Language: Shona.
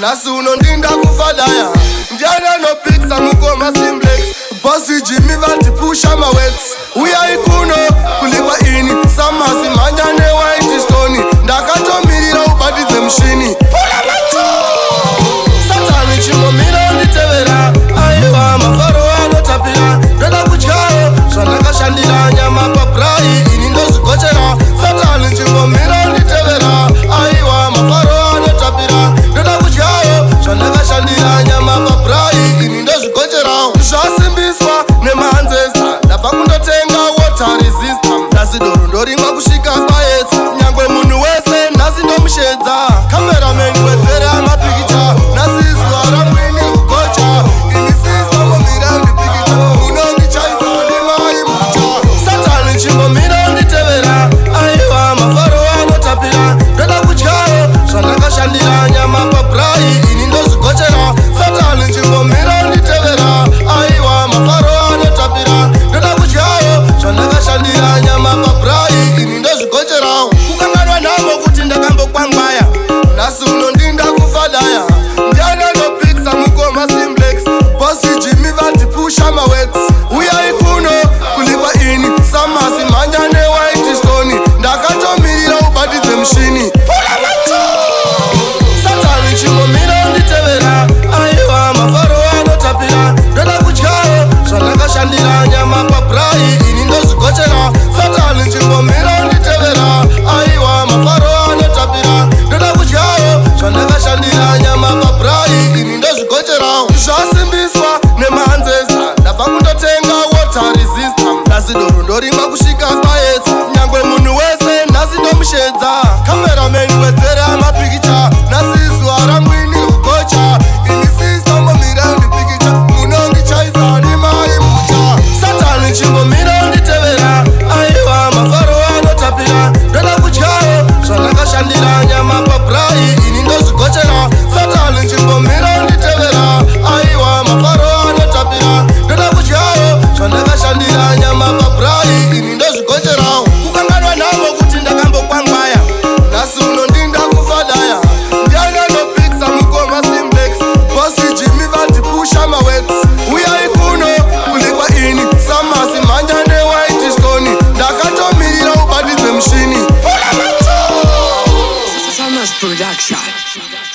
nasi unondinda kufadaya njana no pizza mukoma simplex bossy Jimmy vati pusha ma wets uyaikuno kulikwa ini samasi manjane white stone ndakatomirira ubatize mshini satani chimbo mina nditevera aiwa mafaro anotapira ndoda kutyayo zvandakashandira nyama paprai ini ndozvigochera satani chimbo mina nditevera aiwa mafaro anotapira ndoda kutyayo zvandakashandira nyama paprai ini ndozvigocherawo zvasimbiswa nemanzesta ndabva kundotenga water resistor nhasi doro ndorimwa kusvika kwaedza nyangwe munhu wese nhasi ndomushedza kamerameni wedzere amapikicha nhasi zuva ramwini kugocha ini sistambomira ndipikicha unondichaisa ndimai mucha satani chimbomira nditevera aiwa mafaro anotapira ndoda kutyayo zvandakashandira nyama paprai ini ndozvigochera satani chimbomira nditevera aiwa mafaro anotapira ndoda kutyayo zvandakashandira nyama paprai ini ndozvigocherawo kukanganwa nhamo kuti ndakambokwangwaya nhasi unondinda kufadaya ndiana nopikisa mukoma simplex bossy Jimmy vati pusha mawets uyaikuno kulikwa ini samasi manjane white stone ndakatomirira ubatize mshini satani chimbomira nditevera aiwa mafaro anotapira ndoda kutyayo zvandakashandira nyama paprai ini ndozvigochera satani chimbomira nditevera aiwa mafaro anotapira ndoda kutyayo zvandakashandira nyama paprai ini ndozvigocherawo zvasimbiswa nemanzesta ndabva kundotenga water resistor nhasi doro ndorimwa kusvika kwaedza nyangwe munhu wese nhasi ndomushedza kamerameni wedzere amapikicha nhasi zuva ramwini kugocha ini sistambomira ndipikicha munondichaisa ndimai mucha satani chimbomira nditevera aiwa mafaro anotapira ndoda kutyayo zvandakashandira nyama paprai ini ndozvigochera satani chimbomira nditevera aiwa mafaro anotapira ndoda kutyayo zvandakashandira nyama paprai ini ndozvigocherawo kukanganwa nhamo kuti ndakambokwangwaya nhasi unondinda kufadaya ndiana nopikisa mukoma simplex bossy Jimmy vati pusha mawets uyaikuno kulikwa ini samasi manjane white stone ndakatomirira ubatize mshini Summers Production.